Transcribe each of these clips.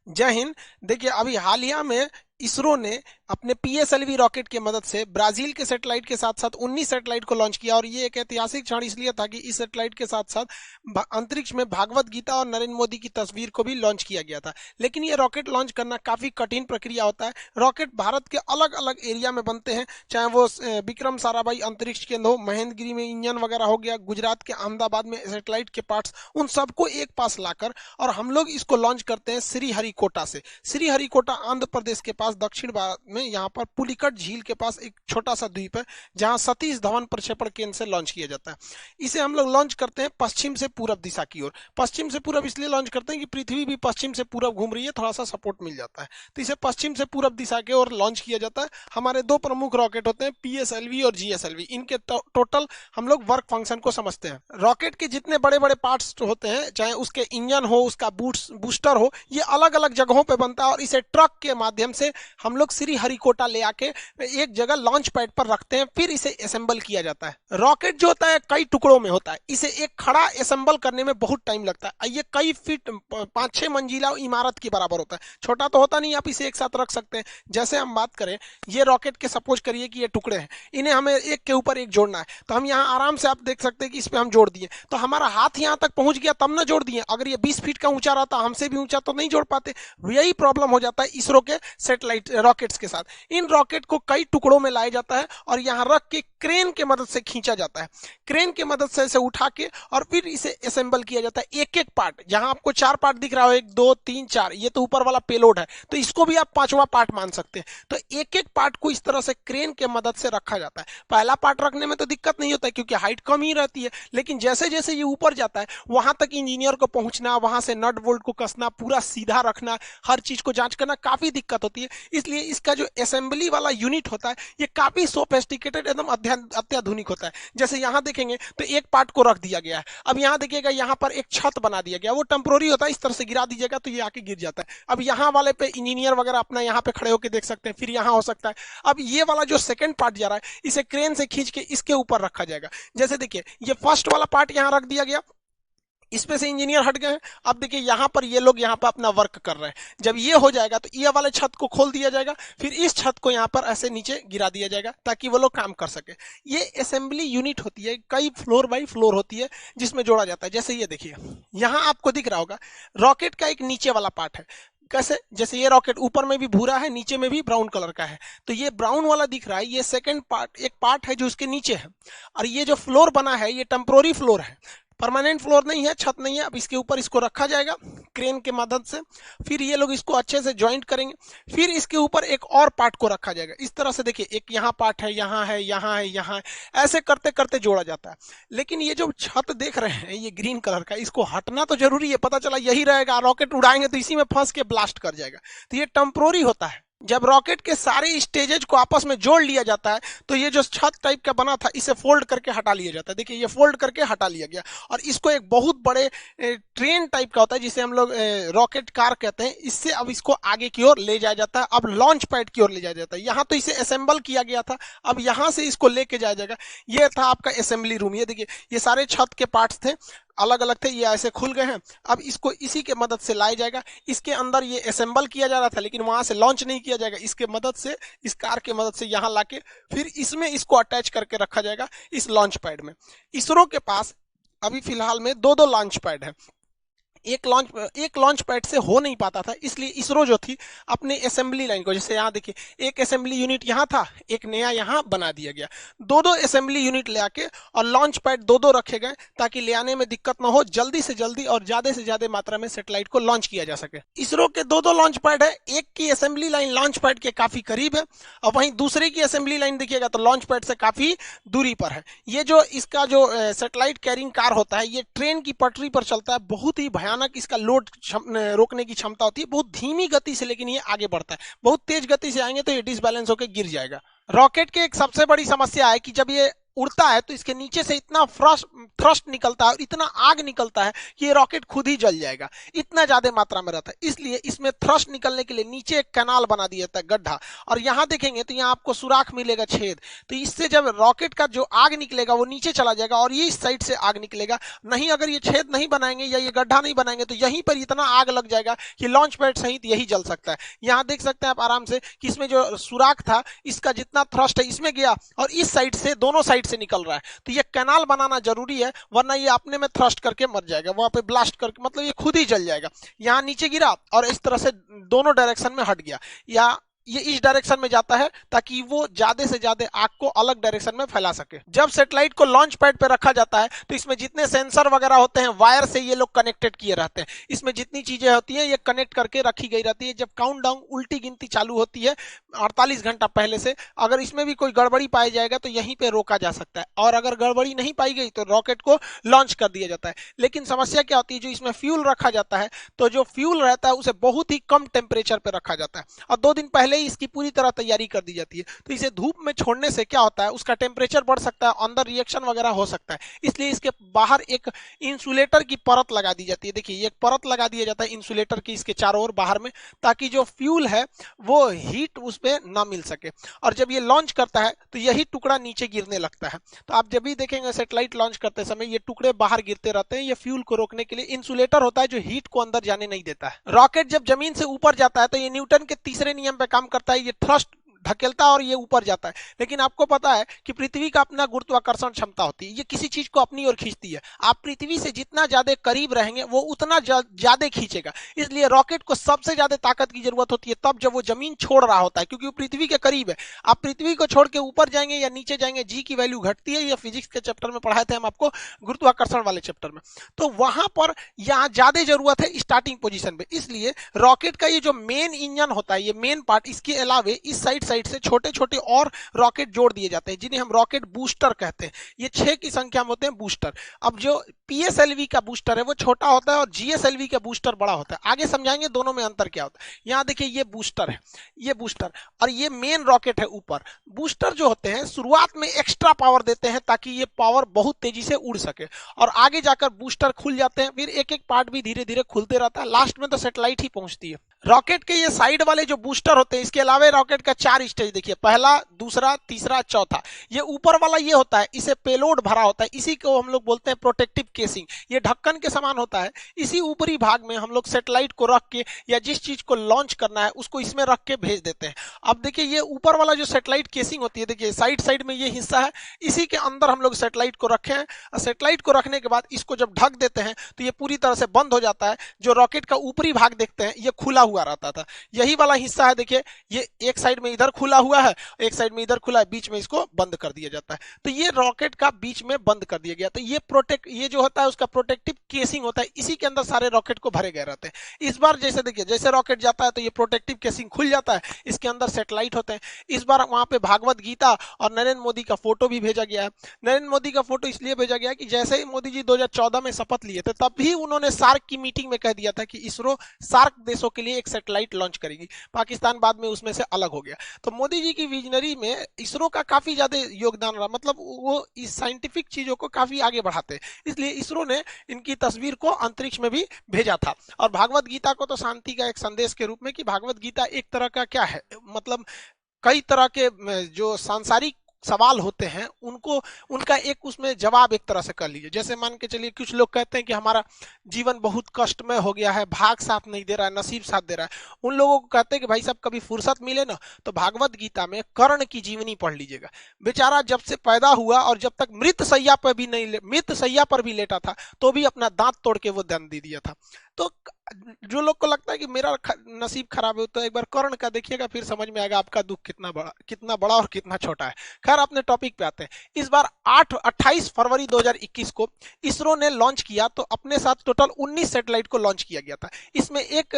जय हिंद। देखिए, अभी हालिया में इसरो ने अपने पीएसएलवी रॉकेट की मदद से ब्राजील के सैटेलाइट के साथ साथ 19 सैटेलाइट को लॉन्च किया। और ये एक ऐतिहासिक क्षण इसलिए था कि इस सैटेलाइट के साथ साथ अंतरिक्ष में भागवत गीता और नरेंद्र मोदी की तस्वीर को भी लॉन्च किया गया था। लेकिन ये रॉकेट लॉन्च करना काफी कठिन प्रक्रिया होता है। रॉकेट भारत के अलग अलग एरिया में बनते हैं, चाहे वो विक्रम साराभाई अंतरिक्ष केंद्र हो, महेंद्रगिरी में इंजन वगैरह हो गया, गुजरात के अहमदाबाद में सैटेलाइट के पार्ट्स, उन सबको एक पास लाकर और हम लोग इसको लॉन्च करते हैं श्रीहरिकोटा से। श्रीहरिकोटा आंध्र प्रदेश के पास दक्षिण भारत में, यहाँ पर पुलिकट झील के पास एक छोटा सा द्वीप है जहां सतीश धवन प्रक्षेपण केंद्र से लॉन्च किया जाता है। इसे हम लोग लॉन्च करते हैं पश्चिम से पूरब दिशा की ओर। पश्चिम से पूरब इसलिए लॉन्च करते हैं कि पृथ्वी भी पश्चिम से पूरब घूम रही है, थोड़ा सा सपोर्ट मिल जाता है, तो इसे पश्चिम से पूरब दिशा की ओर लॉन्च किया जाता है। हमारे दो प्रमुख रॉकेट होते हैं, पीएसएलवी और जीएसएलवी। इनके टोटल हम लोग वर्क फंक्शन को समझते हैं। रॉकेट के जितने बड़े बड़े पार्ट्स होते हैं, चाहे उसके इंजन हो, उसका बूस्टर हो, ये अलग अलग जगहों पे बनता है और इसे ट्रक के माध्यम से हम लोग श्रीहरिकोटा ले आके एक जगह लॉन्च पैड पर रखते हैं, फिर इसे असेंबल किया जाता है। रॉकेट जो होता है कई टुकड़ों में होता है, इसे एक खड़ा असेंबल करने में बहुत टाइम लगता है। ये कई फीट 5-6 मंजिला इमारत के बराबर होता है। छोटा तो होता नहीं, आप इसे एक साथ रख सकते हैं। जैसे हम बात करें, ये रॉकेट के सपोज करिए कि ये टुकड़े हैं, इन्हें हमें एक के ऊपर एक जोड़ना है, तो हम यहाँ आराम से आप देख सकते हैं कि इस पे हम जोड़ दिए, तो हमारा हाथ यहाँ तक पहुंच गया तब ना जोड़ दिए। अगर ये 20 फीट का ऊंचा रहता, हमसे भी ऊंचा, तो नहीं जोड़ पाते। यही प्रॉब्लम हो जाता है इसरो के सैटेलाइट रॉकेट्स के साथ। इन रॉकेट को कई टुकड़ों में लाया जाता है और यहाँ रख के क्रेन के मदद से खींचा जाता है। क्रेन के मदद से इसे उठा के और फिर इसे असेंबल किया जाता है। एक एक पार्ट, जहां आपको 4 पार्ट दिख रहा हो, 1 2 3 4, ये तो ऊपर वाला पेलोड है, तो इसको भी आप 5वां पार्ट मान सकते हैं। तो एक एक पार्ट को इस तरह से क्रेन के मदद से रखा जाता है। पहला पार्ट रखने में तो दिक्कत नहीं होता है क्योंकि हाइट कम ही रहती है, लेकिन जैसे जैसे ये ऊपर जाता है वहां तक इंजीनियर को पहुंचना, वहां से नट बोल्ट को कसना, पूरा सीधा रखना, हर चीज को जांच करना काफी दिक्कत होती है। इसलिए इसका जो असेंबली वाला यूनिट होता है ये काफी सोफिस्टिकेटेड, एकदम अत्याधुनिक होता है। जैसे यहाँ देखेंगे तो एक पार्ट को रख दिया गया है। अब यहाँ देखिएगा, यहाँ पर एक छत बना दिया गया, वो टेम्पोररी होता है, इस तरह से गिरा दीजिएगा तो ये आके गिर जाता है। अब यहाँ वाले पे इंजीनियर वगैरह अपना यहाँ पे खड़े होकर देख सकते हैं, फिर यहाँ हो सकता है। अब ये वाला जो सेकंड पार्ट जा रहा है, इसे क्रेन से खींच के इसके ऊपर रखा जाएगा। जैसे देखिए, ये फर्स्ट वाला पार्ट यहाँ रख दिया गया, इसमें से इंजीनियर हट गए। अब देखिए यहाँ पर ये लोग यहाँ पर अपना वर्क कर रहे हैं। जब ये हो जाएगा तो ये वाले छत को खोल दिया जाएगा, फिर इस छत को यहाँ पर ऐसे नीचे गिरा दिया जाएगा ताकि वो लोग काम कर सके। ये असेंबली यूनिट होती है, कई फ्लोर बाई फ्लोर होती है जिसमें जोड़ा जाता है। जैसे ये देखिए, यहाँ आपको दिख रहा होगा रॉकेट का एक नीचे वाला पार्ट है। कैसे? जैसे ये रॉकेट ऊपर में भी भूरा है, नीचे में भी ब्राउन कलर का है, तो ये ब्राउन वाला दिख रहा है, ये सेकंड पार्ट, एक पार्ट है जो उसके नीचे है। और ये जो फ्लोर बना है ये टेम्पोररी फ्लोर है, परमानेंट फ्लोर नहीं है, छत नहीं है। अब इसके ऊपर इसको रखा जाएगा क्रेन के मदद से, फिर ये लोग इसको अच्छे से ज्वाइंट करेंगे, फिर इसके ऊपर एक और पार्ट को रखा जाएगा। इस तरह से देखिए, एक यहाँ पार्ट है, यहाँ है, यहाँ है, यहाँ है, ऐसे करते करते जोड़ा जाता है। लेकिन ये जो छत देख रहे हैं ये ग्रीन कलर का, इसको हटना तो जरूरी है, पता चला यही रहेगा, रॉकेट उड़ाएंगे तो इसी में फंस के ब्लास्ट कर जाएगा, तो ये टेम्पोररी होता है। जब रॉकेट के सारे स्टेजेज को आपस में जोड़ लिया जाता है तो ये जो छत टाइप का बना था इसे फोल्ड करके हटा लिया जाता है। देखिए, ये फोल्ड करके हटा लिया गया और इसको एक बहुत बड़े ट्रेन टाइप का होता है जिसे हम लोग रॉकेट कार कहते हैं, इससे अब इसको आगे की ओर ले जाया जाता है। अब लॉन्च पैड की ओर ले जाया जाता है। यहाँ तो इसे असेंबल किया गया था, अब यहाँ से इसको लेके जाया जाएगा। ये था आपका असेंबली रूम। ये देखिए, ये सारे छत के पार्ट्स थे, अलग अलग थे, ये ऐसे खुल गए हैं। अब इसको इसी के मदद से लाया जाएगा। इसके अंदर ये असेंबल किया जा रहा था लेकिन वहां से लॉन्च नहीं किया जाएगा, इसके मदद से, इस कार के मदद से यहाँ लाके फिर इसमें इसको अटैच करके रखा जाएगा इस लॉन्च पैड में। इसरो के पास अभी फिलहाल में 2-2 लॉन्च पैड है। एक लॉन्च पैड से हो नहीं पाता था, इसलिए इसरो जो थी अपने असेंबली लाइन को, जैसे यहाँ देखिए एक असेंबली यूनिट यहाँ था, एक नया यहाँ बना दिया गया, 2-2 असेंबली यूनिट ले आके और लॉन्च पैड 2-2 रखे गए ताकि ले आने में दिक्कत ना हो, जल्दी से जल्दी और ज्यादा से ज्यादा मात्रा में सैटेलाइट को लॉन्च किया जा सके। इसरो के 2-2 लॉन्च पैड है, एक की असेंबली लाइन लॉन्च पैड के काफी करीब है और वहीं दूसरे की असेंबली लाइन देखिएगा तो लॉन्च पैड से काफी दूरी पर है। ये जो इसका जो सैटेलाइट कैरिंग कार होता है ये ट्रेन की पटरी पर चलता है, बहुत ही भयानक इसका लोड रोकने की क्षमता होती है, बहुत धीमी गति से लेकिन ये आगे बढ़ता है। बहुत तेज गति से आएंगे तो ये डिसबैलेंस होकर गिर जाएगा। रॉकेट की एक सबसे बड़ी समस्या है कि जब ये उड़ता है तो इसके नीचे से इतना थ्रस्ट निकलता है और इतना आग निकलता है कि ये रॉकेट खुद ही जल जाएगा, इतना ज्यादा मात्रा में रहता है। इसलिए इसमें थ्रस्ट निकलने के लिए नीचे एक कैनाल बना दिया जाता है, गड्ढा, और यहां देखेंगे तो यहाँ आपको सुराख मिलेगा, छेद। तो इससे जब रॉकेट का जो आग निकलेगा वो नीचे चला जाएगा और ये इस साइड से आग निकलेगा। नहीं, अगर ये छेद नहीं बनाएंगे या ये गड्ढा नहीं बनाएंगे तो यहीं पर इतना आग लग जाएगा कि लॉन्च पैड सहित यही जल सकता है। यहाँ देख सकते हैं आप आराम से कि इसमें जो सुराख था इसका जितना थ्रस्ट है इसमें गया और इस साइड से, दोनों साइड से निकल रहा है। तो ये कैनाल बनाना जरूरी है, वरना ये अपने में थ्रस्ट करके मर जाएगा, वहां पे ब्लास्ट करके, मतलब ये खुद ही जल जाएगा। यहाँ नीचे गिरा और इस तरह से दोनों डायरेक्शन में हट गया, या ये इस डायरेक्शन में जाता है ताकि वो ज्यादा से ज्यादा आग को अलग डायरेक्शन में फैला सके। जब सैटेलाइट को लॉन्च पैड पे रखा जाता है तो इसमें जितने सेंसर वगैरह होते हैं वायर से ये लोग कनेक्टेड किए रहते हैं। इसमें जितनी चीजें होती हैं ये कनेक्ट करके रखी गई रहती है। जब काउंटडाउन, उल्टी गिनती चालू होती है 48 घंटा पहले से, अगर इसमें भी कोई गड़बड़ी पाई जाएगा तो यहीं पे रोका जा सकता है, और अगर गड़बड़ी नहीं पाई गई तो रॉकेट को लॉन्च कर दिया जाता है। लेकिन समस्या क्या होती है, जो इसमें फ्यूल रखा जाता है तो जो फ्यूल रहता है उसे बहुत ही कम टेम्परेचर पे रखा जाता है और 2 दिन पहले ही इसकी पूरी तरह तैयारी कर दी जाती है। तो इसे धूप में छोड़ने से क्या होता है, उसका टेम्परेचर बढ़ सकता है, अंदर रिएक्शन वगैरह हो सकता है। इसलिए इसके बाहर एक इंसुलेटर की परत लगा दी जाती है। देखिए, एक परत लगा दिया जाता है इंसुलेटर की इसके चारों ओर बाहर में, ताकि जो फ्यूल है वो हीट उस पर ना मिल सके। और जब ये लॉन्च करता है तो यही टुकड़ा नीचे गिरने लगता है। तो आप जब भी देखेंगे सैटेलाइट लॉन्च करते समय ये टुकड़े बाहर गिरते रहते हैं। ये फ्यूल को रोकने के लिए इंसुलेटर होता है जो हीट को अंदर जाने नहीं देता है। रॉकेट जब जमीन से ऊपर जाता है तो ये न्यूटन के तीसरे नियम पे काम करता है। ये थ्रस्ट धकेलता है और ये ऊपर जाता है। लेकिन आपको पता है कि पृथ्वी का अपना गुरुत्वाकर्षण क्षमता होती है, ये किसी चीज को अपनी ओर खींचती है। आप पृथ्वी से जितना ज्यादा करीब रहेंगे वो उतना ज्यादा खींचेगा। इसलिए रॉकेट को सबसे ज्यादा ताकत की जरूरत होती है तब जब वो जमीन छोड़ रहा होता है, क्योंकि वो पृथ्वी के करीब है। आप पृथ्वी को छोड़ के ऊपर जाएंगे या नीचे जाएंगे, जी की वैल्यू घटती है। ये फिजिक्स के चैप्टर में पढ़ाए थे हम आपको, गुरुत्वाकर्षण वाले चैप्टर में। तो वहां पर यहाँ ज्यादा जरूरत है स्टार्टिंग पोजीशन पे। इसलिए रॉकेट का ये जो मेन इंजन होता है, ये मेन पार्ट, इसके अलावे इस साइड से छोटे छोटे और रॉकेट जोड़ दिए जाते हैं जिन्हें हम रॉकेट बूस्टर कहते हैं। ये 6 की संख्या में होते हैं बूस्टर। अब जो पीएसएलवी का बूस्टर है वो छोटा होता है और जीएसएलवी का बूस्टर बड़ा होता है। आगे समझाएंगे दोनों में अंतर क्या होता है। यहाँ देखिए, ये बूस्टर है, ये बूस्टर, और ये मेन रॉकेट है ऊपर। बूस्टर जो होते हैं शुरुआत में एक्स्ट्रा पावर देते हैं ताकि ये पावर बहुत तेजी से उड़ सके, और आगे जाकर बूस्टर खुल जाते हैं। फिर एक एक पार्ट भी धीरे धीरे खुलते रहता है, लास्ट में तो सैटेलाइट ही पहुंचती है। रॉकेट के ये साइड वाले जो बूस्टर होते हैं, इसके अलावा रॉकेट का 4 स्टेज देखिए, पहला, दूसरा, तीसरा, चौथा। ये ऊपर वाला ये होता है, इसे पेलोड भरा होता है, इसी को हम लोग बोलते हैं प्रोटेक्टिव केसिंग। ये ढक्कन के समान होता है। इसी ऊपरी भाग में हम लोग सैटेलाइट को रख के या जिस चीज को लॉन्च करना है उसको इसमें रख के भेज देते हैं। अब देखिए, ये ऊपर वाला जो सैटेलाइट केसिंग होती है, देखिए साइड साइड में ये हिस्सा है, इसी के अंदर हम लोग सैटेलाइट को रखे हैं। सैटेलाइट को रखने के बाद इसको जब ढक देते हैं तो ये पूरी तरह से बंद हो जाता है। जो रॉकेट का ऊपरी भाग देखते हैं ये खुला हुआ रहता था, यही वाला हिस्सा है। देखिए, ये एक साइड में इधर खुला हुआ है, एक साइड में इधर खुला है, बीच में इसको बंद कर दिया जाता है। तो ये रॉकेट का बीच में बंद कर दिया गया। तो ये जो होता है उसका प्रोटेक्टिव केसिंग होता है, इसी के अंदर सारे रॉकेट को भरे गए रहते हैं। इस बार जैसे देखिए, जैसे रॉकेट जाता है तो ये प्रोटेक्टिव केसिंग खुल जाता है, इसके अंदर सैटेलाइट होते हैं। इस बार वहां पे भागवत गीता और नरेंद्र मोदी का फोटो भी भेजा गया है। नरेंद्र मोदी का फोटो इसलिए भेजा गया कि जैसे ही मोदी जी 2014 में शपथ लिए थे तब भी उन्होंने सार्क की मीटिंग में कह दिया था कि इसरो सार्क देशों के लिए एक सैटेलाइट लॉन्च करेगी। पाकिस्तान बाद में उसमें से अलग हो गया। तो मोदी जी की विजनरी में इसरो का काफी ज्यादा योगदान रहा, मतलब वो इस साइंटिफिक चीजों को काफी आगे बढ़ाते हैं। इसलिए इसरो ने इनकी तस्वीर को अंतरिक्ष में भी भेजा था। और भागवत गीता को तो शांति का एक संदेश के रूप में, कि भागवत गीता एक तरह का क्या है, मतलब कई तरह के जो सांसारिक सवाल होते हैं उनको, उनका एक उसमें जवाब एक तरह से कर लीजिए। जैसे मान के चलिए, कुछ लोग कहते हैं कि हमारा जीवन बहुत कष्टमय हो गया है, भाग साथ नहीं दे रहा है, नसीब साथ दे रहा है। उन लोगों को कहते हैं कि भाई साहब कभी फुर्सत मिले ना तो भागवत गीता में कर्ण की जीवनी पढ़ लीजिएगा। बेचारा जब से पैदा हुआ और जब तक मृत सैया पर भी लेटा था तो भी अपना दांत तोड़ के वो दंड दे दिया था। तो जो लोग को लगता है कि मेरा नसीब खराब है, तो एक बार कर्ण का देखिएगा, फिर समझ में आएगा आपका दुख कितना बड़ा और कितना छोटा है। खैर, अपने टॉपिक पे आते हैं। इस बार 28 फरवरी 2021 को इसरो ने लॉन्च किया, तो अपने साथ टोटल 19 सैटेलाइट को लॉन्च किया गया था। इसमें एक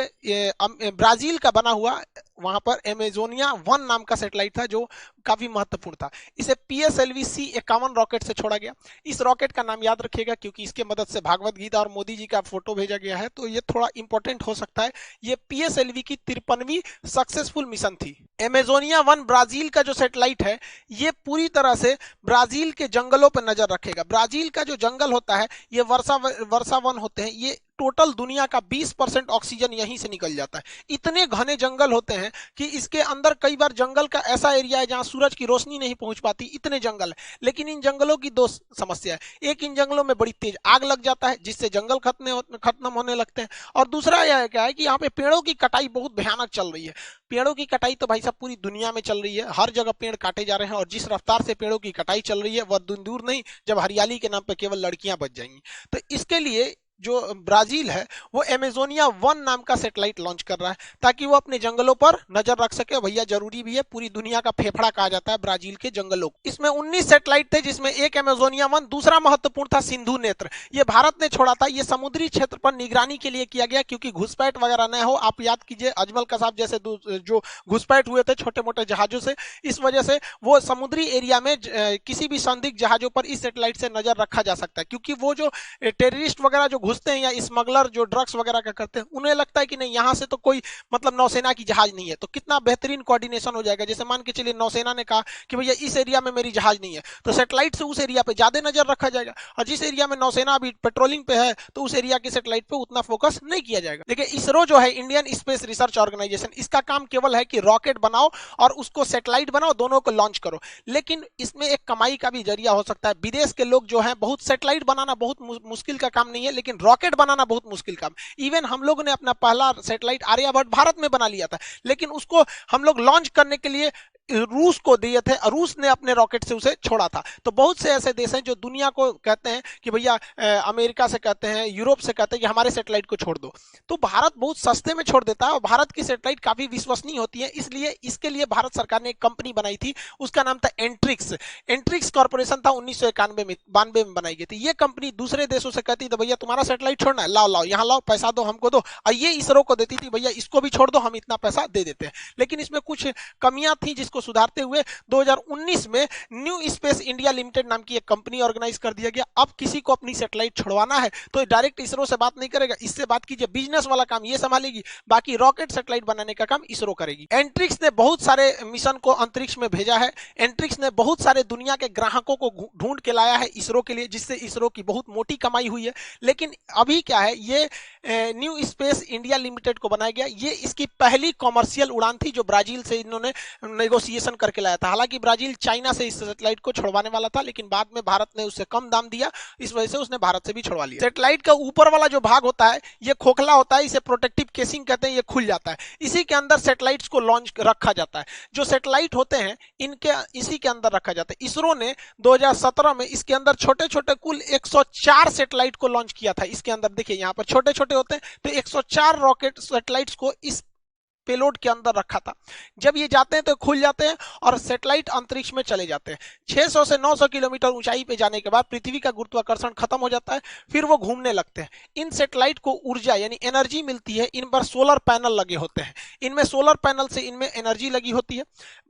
ब्राजील का बना हुआ वहां पर एमेजोनिया 1 नाम का सैटेलाइट था जो काफी महत्वपूर्ण था। इसे PSLV C51 रॉकेट से छोड़ा गया। इस रॉकेट का नाम याद रखिएगा क्योंकि इसके मदद से भागवत गीता और मोदी जी का फोटो भेजा गया है, तो ये थोड़ा इंपॉर्टेंट हो सकता है। ये PSLV की 53वीं सक्सेसफुल मिशन थी। एमेजोनिया 1 ब्राजील का जो सैटेलाइट है ये पूरी तरह से ब्राजील के जंगलों पर नजर रखेगा। ब्राजील का जो जंगल होता है ये वर्षा वन होते हैं, ये टोटल दुनिया का 20% ऑक्सीजन यहीं से निकल जाता है। इतने घने जंगल होते हैं कि इसके अंदर कई बार जंगल का ऐसा एरिया है जहां सूरज की रोशनी नहीं पहुंच पाती, इतने जंगल है। लेकिन इन जंगलों की दो समस्या है। एक, इन जंगलों में बड़ी तेज आग लग जाता है जिससे जंगल खत्म होने लगते हैं, और दूसरा यह क्या है कि यहाँ पे पेड़ों की कटाई बहुत भयानक चल रही है। पेड़ों की कटाई तो भाई साहब पूरी दुनिया में चल रही है, हर जगह पेड़ काटे जा रहे हैं, और जिस रफ्तार से पेड़ों की कटाई चल रही है वह दूर नहीं जब हरियाली के नाम पर केवल लड़कियां बच जाएंगी। तो इसके लिए जो ब्राजील है वो एमेजोनिया 1 नाम का सैटेलाइट लॉन्च कर रहा है ताकि वो अपने जंगलों पर नजर रख सके। भैया जरूरी भी है, पूरी दुनिया का फेफड़ा कहा जाता है ब्राजील के जंगलों को। इसमें 19 सैटेलाइट थे जिसमें एक एमेजोनिया 1, दूसरा महत्वपूर्ण था सिंधु नेत्र। ये भारत ने छोड़ा था। ये समुद्री क्षेत्र पर निगरानी के लिए किया गया क्योंकि घुसपैठ वगैरह न हो। आप याद कीजिए अजमल कसाब जैसे जो घुसपैठ हुए थे छोटे मोटे जहाजों से, इस वजह से वो समुद्री एरिया में किसी भी संदिग्ध जहाजों पर इस सैटेलाइट से नजर रखा जा सकता है, क्योंकि वो जो टेररिस्ट वगैरह जो घुसते हैं या स्मगलर जो ड्रग्स वगैरह का करते हैं उन्हें लगता है कि नहीं यहां से तो कोई मतलब नौसेना की जहाज नहीं है, तो कितना बेहतरीन कोऑर्डिनेशन हो जाएगा। जैसे मान के चलिए नौसेना ने कहा कि भैया इस एरिया में मेरी जहाज नहीं है, तो सैटेलाइट से उस एरिया पे ज्यादा नजर रखा जाएगा, और जिस एरिया में नौसेना अभी पेट्रोलिंग पे है तो उस एरिया के सैटेलाइट पे उतना फोकस नहीं किया जाएगा। देखिए इसरो जो है इंडियन स्पेस रिसर्च ऑर्गेनाइजेशन, इसका काम केवल है कि रॉकेट बनाओ और उसको सैटेलाइट बनाओ, दोनों को लॉन्च करो। लेकिन इसमें एक कमाई का भी जरिया हो सकता है। विदेश के लोग जो है, बहुत सैटेलाइट बनाना बहुत मुश्किल का काम नहीं है, लेकिन रॉकेट बनाना बहुत मुश्किल काम। इवन हम लोग ने अपना पहला सैटेलाइट आर्यभट्ट भारत में बना लिया था, लेकिन उसको हम लोग लॉन्च करने के लिए रूस को दिए थे और रूस ने अपने रॉकेट से उसे छोड़ा था। तो बहुत से ऐसे देश हैं जो दुनिया को कहते हैं कि भैया अमेरिका से कहते हैं, यूरोप से कहते हैं कि हमारे सैटेलाइट को छोड़ दो, तो भारत बहुत सस्ते में छोड़ देता है और भारत की सैटेलाइट काफी विश्वसनीय होती है। इसलिए इसके लिए भारत सरकार ने एक कंपनी बनाई थी, उसका नाम था एंट्रिक्स। एंट्रिक्स कॉर्पोरेशन था, 1992 में बनाई गई थी। ये कंपनी दूसरे देशों से कहती थी भैया तुम्हारा सैटेलाइट छोड़ना है, लाओ यहाँ लाओ, पैसा दो हमको दो, और ये इसरो को देती थी भैया इसको भी छोड़ दो, हम इतना पैसा दे देते हैं। लेकिन इसमें कुछ कमियां थी जिसको सुधारते हुए 2019 में न्यू स्पेस इंडिया लिमिटेड नाम की एक कंपनी ऑर्गेनाइज कर दिया गया। अब किसी को अपनी सैटेलाइट छोड़वाना है तो डायरेक्ट इसरो से बात नहीं करेगा, इससे बात कीजिए, बिजनेस वाला काम ये संभालेगी, बाकी रॉकेट सैटेलाइट बनाने का काम इसरो करेगी। एंट्रिक्स ने बहुत सारे मिशन को अंतरिक्ष में भेजा है। एंट्रिक्स ने बहुत सारे दुनिया के ग्राहकों को ढूंढ के लाया है इसरो के लिए, जिससे इसरो की बहुत मोटी कमाई हुई है। लेकिन अभी क्या है, ये न्यू स्पेस इंडिया लिमिटेड को बनाया गया। ये इसकी पहली कॉमर्शियल उड़ान थी जो ब्राजील से इन्होंने नेगोशिएशन करके लाया था। हालांकि ब्राजील चाइना से इस सैटेलाइट को छुड़वाने वाला था, लेकिन बाद में भारत ने उससे कम दाम दिया, इस वजह से उसने भारत से भी छुड़वा लिया। सैटेलाइट का ऊपर वाला जो भाग होता है ये खोखला होता है, इसे प्रोटेक्टिव केसिंग कहते हैं, ये खुल जाता है। इसी के अंदर सैटेलाइट्स को लॉन्च रखा जाता है। जो सैटेलाइट होते हैं इनके इसी के अंदर रखा जाता है। इसरो ने 2017 में इसके अंदर छोटे छोटे कुल 104 सैटेलाइट को लॉन्च किया था। इसके अंदर देखिए यहाँ पर छोटे छोटे होते हैं, तो 104 रॉकेट सैटेलाइट्स को इस पेलोड के अंदर रखा था। जब ये जाते हैं तो खुल जाते हैं और सैटेलाइट अंतरिक्ष में चले जाते हैं। 600 से 900 किलोमीटर ऊंचाई पे जाने के बाद पृथ्वी का गुरुत्वाकर्षण खत्म हो जाता है, फिर वो घूमने लगते हैं। इन सैटेलाइट को ऊर्जा यानी एनर्जी मिलती है, इन पर सोलर पैनल लगे होते हैं। इनमें सोलर पैनल से इनमें एनर्जी लगी होती है,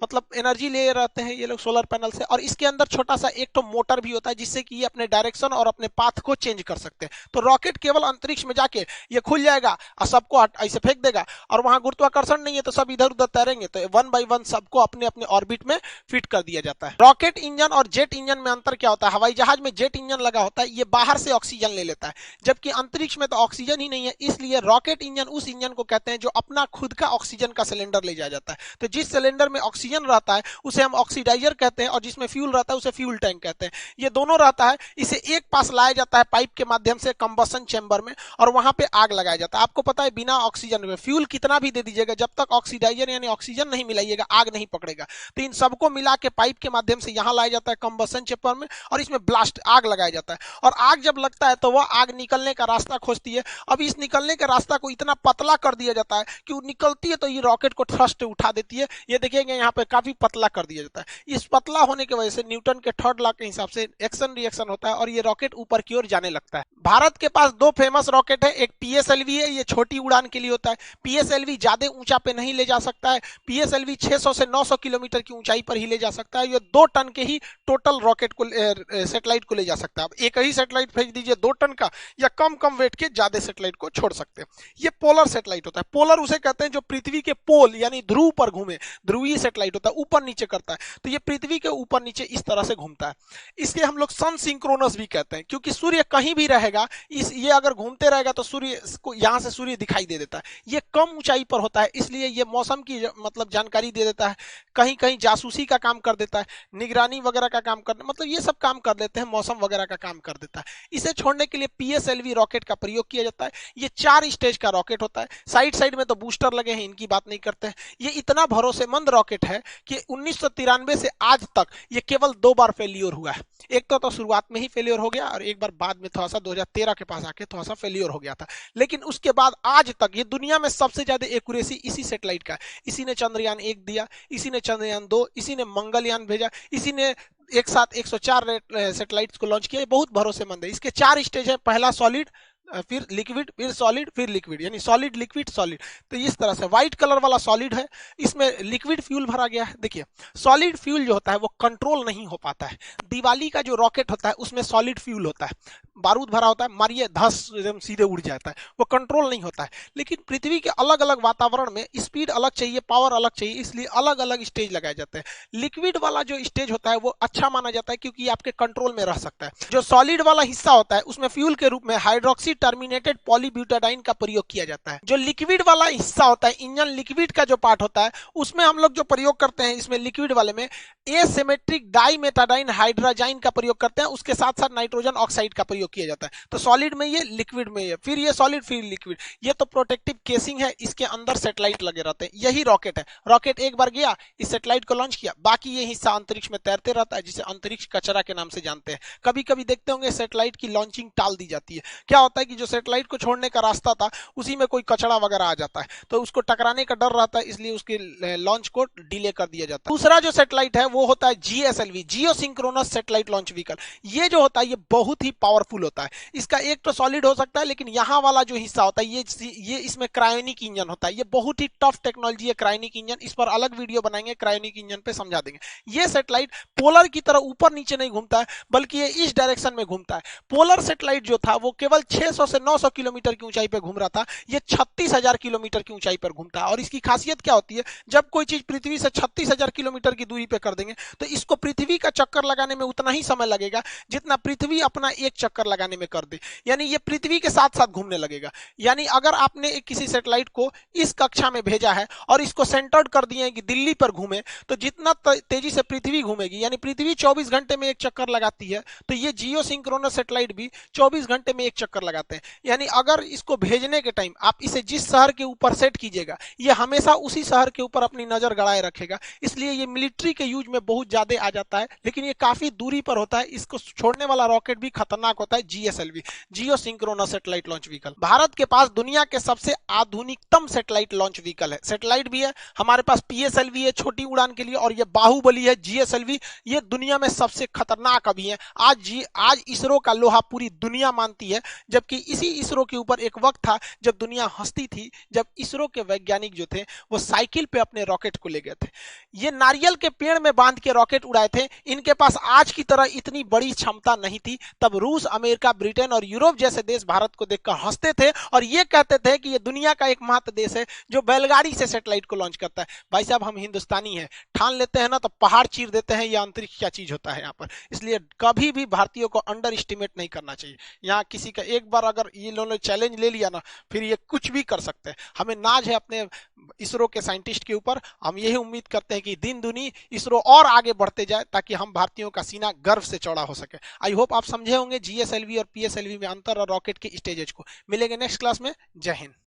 मतलब एनर्जी ले रहते हैं ये लोग सोलर पैनल से। और इसके अंदर छोटा सा एक तो मोटर भी होता है जिससे कि ये अपने डायरेक्शन और अपने पाथ को चेंज कर सकते हैं। तो रॉकेट केवल अंतरिक्ष में जाके ये खुल जाएगा और सबको ऐसे फेंक देगा, और वहां गुरुत्वाकर्षण नहीं है तो सब इधर उधर तैरेंगे, तो 1 बाय 1 सबको अपने अपने ऑर्बिट में फिट कर दिया जाता है। रॉकेट इंजन और जेट इंजन में अंतर क्या होता है? हवाई जहाज में जेट इंजन लगा होता है, ये बाहर से ऑक्सीजन ले लेता है, जबकि अंतरिक्ष में तो ऑक्सीजन ही नहीं है। इसलिए रॉकेट इंजन उस इंजन को कहते हैं जो अपना खुद का ऑक्सीजन का सिलेंडर ले जाया जाता है। तो जिस सिलेंडर में ऑक्सीजन रहता है उसे हम ऑक्सीडाइजर कहते हैं, और जिसमें फ्यूल रहता है उसे फ्यूल टैंक कहते हैं। ये दोनों रहता है, इसे एक पास लाया जाता है पाइप के माध्यम से कंबशन चैम्बर में, और वहां पे आग लगाया जाता है। आपको पता है बिना ऑक्सीजन में फ्यूल कितना भी दे दीजिएगा, जब तक ऑक्सीडाइजर यानी ऑक्सीजन नहीं मिलाइएगा आग नहीं पकड़ेगा। तो इन सबको मिला के पाइप के माध्यम से यहां लाया जाता है कंबशन चैम्बर में, और इसमें ब्लास्ट आग लगाया जाता है। और आग जब लगता है तो वह आग निकलने का रास्ता खोजती है। अब इस निकलने के रास्ता को इतना पतला कर दिया जाता है कि वो निकलती है तो ये रॉकेट को थ्रस्ट उठा देती है। ये देखिएगा यहाँ पे काफी पतला कर दिया जाता है। इस पतला होने की वजह से न्यूटन के थर्ड लॉ के हिसाब से एक्शन रिएक्शन होता है और ये रॉकेट ऊपर की ओर जाने लगता है। भारत के पास दो फेमस रॉकेट है, एक PSLV है, ये छोटी उड़ान के लिए होता है। PSLV ज्यादा ऊंचा पे नहीं ले जा सकता है। पीएसएलवी 600 से 900 किलोमीटर की ऊंचाई पर ही ले जा सकता है। ये 2 टन के ही टोटल रॉकेट को सैटेलाइट को ले जा सकता है। अब एक ही सैटेलाइट भेज दीजिए 2 टन का, या कम कम वेट के ज्यादा सैटेलाइट को छोड़ सकते हैं। ये पोलर सैटेलाइट होता है। पोलर उसे कहते हैं जो पृथ्वी के पोल यानी ध्रुव पर घूमे, ध्रुवीय सैटेलाइट होता है, ऊपर नीचे करता है। तो ये पृथ्वी के ऊपर नीचे इस तरह से घूमता है। इसके हम लोग सन सिंक्रोनस भी कहते हैं, क्योंकि सूर्य कहीं भी रहेगा, ये अगर घूमते रहेगा तो सूर्य को यहां से सूर्य दिखाई दे देता है। ये कम ऊंचाई पर होता है, इसलिए ये मौसम की मतलब जानकारी दे देता है, कहीं कहीं जासूसी का काम कर देता है, निगरानी वगैरह का काम कर, मतलब ये सब काम कर देते हैं, मौसम वगैरह का काम कर देता है। इसे छोड़ने के लिए पीएसएलवी रॉकेट का प्रयोग किया जाता है। ये 4 स्टेज का रॉकेट होता है। साइड साइड में तो बूस्टर लगे हैं, इनकी बात नहीं करते हैं। ये इतना भरोसेमंद रॉकेट है कि 1993 से आज तक ये केवल 2 बार फेलियर हुआ है। एक तो शुरुआत में ही फेलियर हो गया, और एक बार बाद में थोड़ा सा 2013 के पास आके थोड़ा सा फेलियर हो गया था। लेकिन उसके बाद आज तक ये दुनिया में सबसे ज्यादा एक्यूरेसी इसी सैटेलाइट का है। इसी ने चंद्रयान 1 दिया, इसी ने चंद्रयान 2, इसी ने मंगलयान भेजा, इसी ने एक साथ 104 सैटेलाइट्स को लॉन्च किया। बहुत भरोसेमंद है। इसके 4 स्टेज है, पहला सॉलिड, फिर लिक्विड, फिर सॉलिड, फिर लिक्विड, यानी सॉलिड लिक्विड सॉलिड। तो इस तरह से व्हाइट कलर वाला सॉलिड है, इसमें लिक्विड फ्यूल भरा गया है। देखिए सॉलिड फ्यूल जो होता है वो कंट्रोल नहीं हो पाता है। दिवाली का जो रॉकेट होता है उसमें सॉलिड फ्यूल होता है, बारूद भरा होता है, मारिए धस सीधे उड़ जाता है, वो कंट्रोल नहीं होता है। लेकिन पृथ्वी के अलग अलग वातावरण में स्पीड अलग चाहिए, पावर अलग चाहिए, इसलिए अलग अलग स्टेज लगाए जाते हैं। लिक्विड वाला जो स्टेज होता है वो अच्छा माना जाता है, क्योंकि आपके कंट्रोल में रह सकता है। जो सॉलिड वाला हिस्सा होता है उसमें फ्यूल के रूप में हाइड्रोक्सी टर्मिनेटेड पॉलीब्यूटाडाइन का प्रयोग किया जाता है। जो लिक्विड वाला हिस्सा होता है, इंजन लिक्विड का जो पार्ट होता है, उसमें हम लोग जो प्रयोग करते हैं, इसमें लिक्विड वाले में एसिमेट्रिक डाइमेटाडाइन हाइड्रोजाइन का प्रयोग करते हैं, उसके साथ साथ नाइट्रोजन ऑक्साइड का प्रयोग किया जाता है। तो सॉलिड में ये, लिक्विड में ये, फिर ये सॉलिड, फिर लिक्विड। ये तो प्रोटेक्टिव केसिंग है, इसके अंदर सैटेलाइट लगे रहते हैं। यही रॉकेट है। रॉकेट एक बार गया, इस सैटेलाइट को लॉन्च किया, बाकी ये हिस्सा अंतरिक्ष में तैरते रहता है, जिसे अंतरिक्ष कचरा के नाम से जानते हैं। कभी कभी देखते होंगे सैटेलाइट की लॉन्चिंग टाल दी जाती है। क्या होता है कि जो सैटेलाइट को छोड़ने का रास्ता था उसी में कोई कचरा वगैरह आ जाता है, तो उसको टकराने का डर रहता है, इसलिए उसके लॉन्च को डिले कर दिया जाता है। दूसरा जो सैटेलाइट है वो होता है GSLV, geo synchronous satellite launch vehicle. ये जो होता है ये बहुत ही पावरफुल होता है। इसका एक तो सॉलिड हो सकता है, लेकिन यहाँ वाला जो हिस्सा होता है ये इसमें क्रायोनिक इंजन होता है। ये बहुत ही टफ टेक्नोलॉजी है क्रायोनिक इंजन, इस पर अलग वीडियो बनाएंगे, क्रायोनिक इंजन पे समझा देंगे। ये सैटेलाइट पोलर की तरह ऊपर नीचे नहीं घूमता है, बल्कि ये इस डायरेक्शन में घूमता है। पोलर सैटेलाइट जो था वो केवल 600 से 900 किलोमीटर की ऊंचाई पर घूम रहा था, ये 36,000 किलोमीटर की ऊंचाई पर घूमता है। और इसकी खासियत क्या होती है, जब कोई चीज पृथ्वी से 36,000 किलोमीटर की दूरी पे कर देंगे तो इसको पृथ्वी का चक्कर लगाने में उतना ही समय लगेगा जितना पृथ्वी अपना एक चक्कर लगाने में कर दे, यानी ये पृथ्वी के साथ साथ घूमने लगेगा। यानी अगर आपने एक किसी सैटेलाइट को इस कक्षा में भेजा है और इसको सेंटर्ड कर दिए कि दिल्ली पर घूमे, तो जितना तेजी से पृथ्वी घूमेगी, यानी पृथ्वी 24 घंटे में एक चक्कर लगाती है, तो ये जियो सिंक्रोनस सैटेलाइट भी 24 घंटे में एक चक्कर लगाते हैं। यानी अगर इसको भेजने के टाइम आप इसे जिस शहर के ऊपर सेट कीजिएगा, ये हमेशा उसी शहर के ऊपर अपनी नजर गड़ाए रखेगा। इसलिए ये मिलिट्री के यूज में बहुत ज्यादा आ जाता है, लेकिन ये काफी दूरी पर होता है। इसको छोड़ने वाला रॉकेट भी खतरनाक होता है, GSLV, geo synchronous satellite launch vehicle. Bharat के पास दुनिया के सबसे आधुनिकतम सैटेलाइट लॉन्च व्हीकल है। सैटेलाइट भी है हमारे पास, पीएसएलवी है छोटी उड़ान के लिए, और ये बाहुबली है जीएसएलवी, ये दुनिया में सबसे खतरनाक अभी है। आज इसरो का लोहा पूरी दुनिया मानती है, जबकि इसी इसरो के ऊपर एक वक्त था जब दुनिया हंसती थी, जब इसरो के वैज्ञानिक जो थे वो साइकिल पे अपने रॉकेट को ले गए थे। ये नारियल के पेड़ में बांध के रॉकेट उड़ाए थे। इनके पास आज की तरह इतनी बड़ी क्षमता नहीं थी। तब रूस, अमेरिका, ब्रिटेन और यूरोप जैसे देश भारत को देखकर हंसते थे और ये कहते थे कि ये दुनिया का एकमात्र देश है जो बैलगाड़ी से सैटेलाइट को लॉन्च करता है। भाई साहब, हम हिंदुस्तानी हैं, ठान लेते हैं ना तो पहाड़ चीर देते हैं। ये अंतरिक्ष क्या चीज होता है यहाँ पर, इसलिए कभी भी भारतीयों को अंडर एस्टिमेट नहीं करना चाहिए। यहाँ किसी का एक बार अगर ये लोगों चैलेंज ले लिया ना, फिर ये कुछ भी कर सकते हैं। हमें नाज है अपने इसरो के साइंटिस्ट के ऊपर। हम यही उम्मीद करते हैं कि दिन दुनी इसरो और आगे बढ़ते जाए, ताकि हम भारतीयों का सीना गर्व से चौड़ा हो सके। आई होप आप समझे होंगे जीएसएलवी और पीएसएलवी में अंतर और रॉकेट के स्टेजेस को। मिलेंगे नेक्स्ट क्लास में। जय हिंद।